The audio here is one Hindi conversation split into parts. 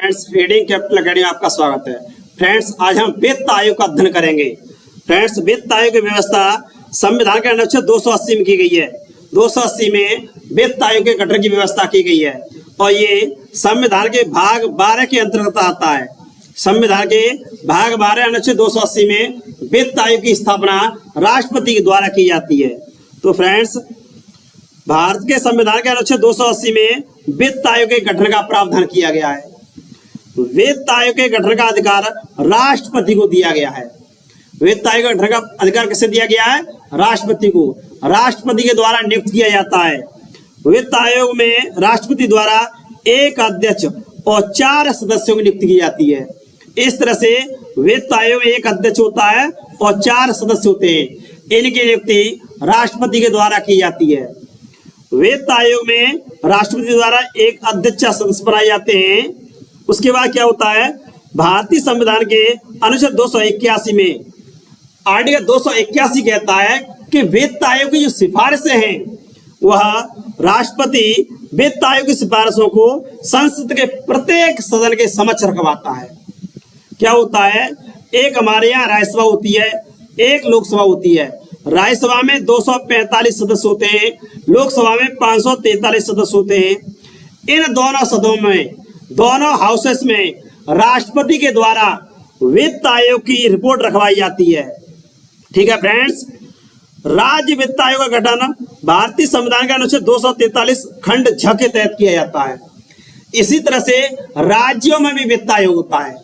फ्रेंड्स, रीडिंग कैपिटल एकेडमी में आपका स्वागत है। फ्रेंड्स, आज हम वित्त आयोग का अध्ययन करेंगे। फ्रेंड्स, वित्त आयोग की व्यवस्था संविधान के अनुच्छेद 280 में की गई है। 280 में वित्त आयोग के गठन की व्यवस्था की गई है और ये संविधान के भाग 12 के अंतर्गत आता है। संविधान के भाग 12 अनुच्छेद 280 में वित्त आयोग की स्थापना राष्ट्रपति के द्वारा की जाती है। तो फ्रेंड्स, भारत के संविधान के अनुच्छेद 280 में वित्त आयोग के गठन का प्रावधान किया गया है। वित्त आयोग के गठन का अधिकार राष्ट्रपति को दिया गया है। वित्त आयोग के गठन का अधिकार किसे दिया गया है? राष्ट्रपति को। राष्ट्रपति के द्वारा नियुक्त किया जाता है। वित्त आयोग में राष्ट्रपति द्वारा एक अध्यक्ष और 4 सदस्यों की नियुक्ति की जाती है। इस तरह से वित्त आयोग में एक अध्यक्ष होता है और 4 सदस्य होते हैं। इनकी नियुक्ति राष्ट्रपति के द्वारा की जाती है। वित्त आयोग में राष्ट्रपति द्वारा एक अध्यक्ष सदस्य बनाए जाते हैं। उसके बाद क्या होता है? भारतीय संविधान के अनुच्छेद 281 में आर्टिकल 281 कहता है कि वित्त आयोग की जो सिफारिशें हैं वह राष्ट्रपति वित्त आयोग की सिफारिशों को संसद के प्रत्येक सदन के समक्ष रखवाता है। क्या होता है? एक हमारे यहाँ राज्यसभा होती है, एक लोकसभा होती है। राज्यसभा में 245 सदस्य होते हैं, लोकसभा में 543 सदस्य होते हैं। इन दोनों सदनों में, दोनों हाउसेस में राष्ट्रपति के द्वारा वित्त आयोग की रिपोर्ट रखवाई जाती है। ठीक है फ्रेंड्स, राज्य वित्त आयोग का गठन भारतीय संविधान के अनुच्छेद 243 खंड झ के तहत किया जाता है। इसी तरह से राज्यों में भी वित्त आयोग होता है।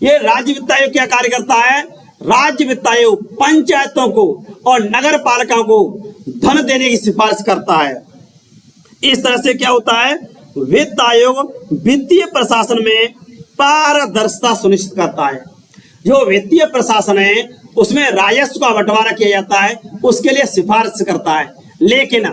ये राज्य वित्त आयोग क्या कार्य करता है? राज्य वित्त आयोग पंचायतों को और नगर पालिकाओं को धन देने की सिफारिश करता है। इस तरह से क्या होता है? वित्त आयोग वित्तीय प्रशासन में पारदर्शिता सुनिश्चित करता है। जो वित्तीय प्रशासन है उसमें राजस्व का बंटवारा किया जाता है, उसके लिए सिफारिश करता है। लेकिन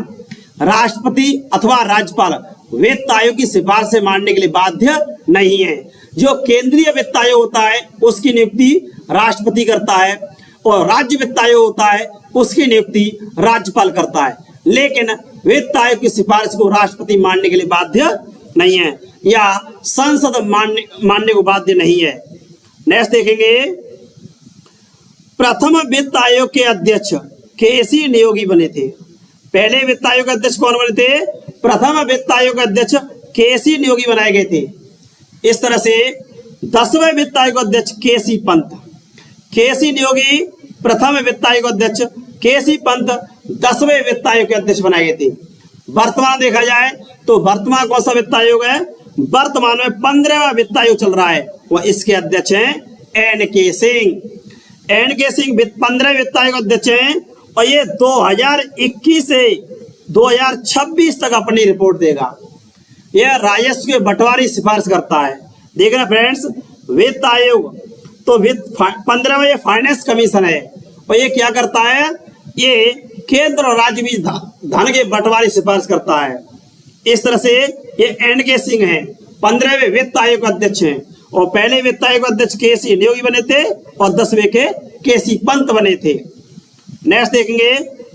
राष्ट्रपति अथवा राज्यपाल वित्त आयोग की सिफारिशें मानने के लिए बाध्य नहीं है। जो केंद्रीय वित्त आयोग होता है उसकी नियुक्ति राष्ट्रपति करता है और राज्य वित्त आयोग होता है उसकी नियुक्ति राज्यपाल करता है। लेकिन वित्त आयोग की सिफारिश को राष्ट्रपति मानने के लिए बाध्य नहीं है या संसद मानने को बाध्य नहीं है। नेक्स्ट देखेंगे, प्रथम वित्त आयोग के अध्यक्ष केसी नियोगी बने थे। पहले वित्त आयोग के अध्यक्ष कौन बने थे? प्रथम वित्त आयोग के अध्यक्ष केसी नियोगी बनाए गए थे। इस तरह से 10वें वित्त आयोग अध्यक्ष केसी पंत, केसी नियोगी प्रथम वित्त आयोग अध्यक्ष, केसी पंत 10वें वित्त आयोग के अध्यक्ष बनाए गए थे। वर्तमान देखा जाए तो वर्तमान कौन सा वित्त आयोग है? वर्तमान में 15वां वित्त आयोग चल रहा है, वह इसके अध्यक्ष हैं एन.के. सिंह। एन.के. सिंह 15वें वित्त आयोग अध्यक्ष हैं और ये 2021 से 2026 तक अपनी रिपोर्ट देगा। यह राजस्व के बंटवारे की सिफारिश करता है। देखना फ्रेंड्स, वित्त आयोग तो 15वां ये फाइनेंस कमीशन है और ये क्या करता है? ये केंद्र और राज्य बीच धन के बंटवारे की सिफारिश करता है। इस तरह से ये एन.के. सिंह हैं, 15वें वित्त आयोग अध्यक्ष हैं और पहले वित्त आयोग अध्यक्ष केसी नियोगी बने थे और 10वें के केसी पंत बने थे। नेक्स्ट देखेंगे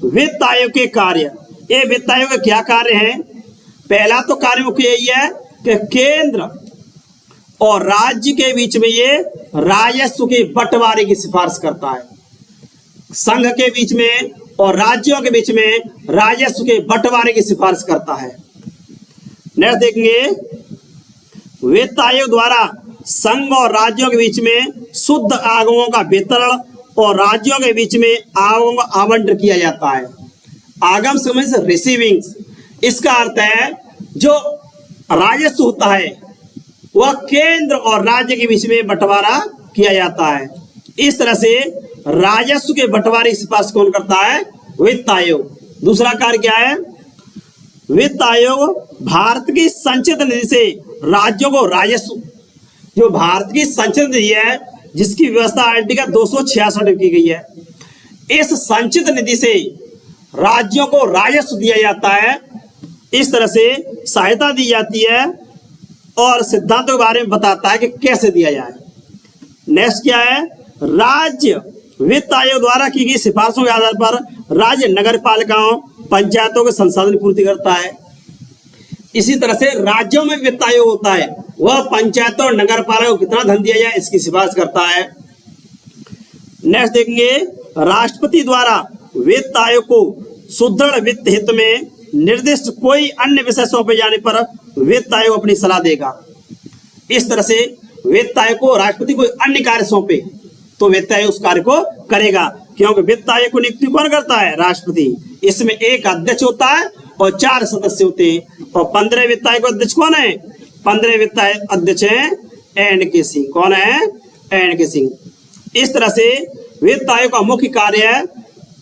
वित्त आयोग के कार्य। ये वित्त आयोग के क्या कार्य हैं? पहला तो कार्य मुख्य यही है कि केंद्र और राज्य के बीच में ये राजस्व के बंटवारे की सिफारिश करता है। संघ के बीच में और राज्यों के बीच में राजस्व के बंटवारे की सिफारिश करता है। नेक्स्ट देखेंगे, वित्त आयोग द्वारा संघ और राज्यों के बीच में शुद्ध आगमों का वितरण और राज्यों के बीच में आगमों का आवंटन किया जाता है। आगम से रिसीविंग, इसका अर्थ है जो राजस्व होता है वह केंद्र और राज्य के बीच में बंटवारा किया जाता है। इस तरह से राजस्व के बंटवारे की सिफारिश कौन करता है? वित्त आयोग। दूसरा कार्य क्या है? वित्त आयोग भारत की संचित निधि से राज्यों को राजस्व, जो भारत की संचित निधि है जिसकी व्यवस्था आर्टिकल 266 में की गई है, इस संचित निधि से राज्यों को राजस्व दिया जाता है। इस तरह से सहायता दी जाती है और सिद्धांतों के बारे में बताता है कि कैसे दिया जाए। नेक्स्ट क्या है? राज्य वित्त आयोग द्वारा की गई सिफारिशों के आधार पर राज्य नगर पालिकाओं पंचायतों के संसाधन पूर्ति करता है। इसी तरह से राज्यों में वित्त आयोग होता है, वह पंचायत और नगर पालिका को कितना धन दिया जाए इसकी सिफारिश करता है। नेक्स्ट देखेंगे, राष्ट्रपति द्वारा वित्त आयोग को सुदृढ़ वित्त हित में निर्दिष्ट कोई अन्य विषय सौंपे जाने पर वित्त आयोग अपनी सलाह देगा। इस तरह से वित्त आयोग को राष्ट्रपति कोई अन्य कार्य सौंपे तो वित्त आयोग उस कार्य को करेगा, क्योंकि वित्त आयोग को नियुक्ति कौन करता है? राष्ट्रपति। इसमें एक अध्यक्ष होता है और 4 सदस्य होते हैं। और 15 वित्त आयोग अध्यक्ष कौन है? 15 वित्त आयोग अध्यक्ष है एन.के. सिंह। कौन है? एन.के. सिंह। इस तरह से वित्त आयोग का मुख्य कार्य है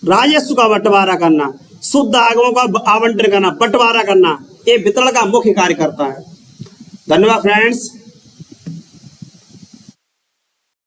राजस्व का बंटवारा करना, शुद्ध आगमों का आवंटन करना, बंटवारा करना, ये वितरण का मुख्य कार्य करता है। धन्यवाद फ्रेंड्स।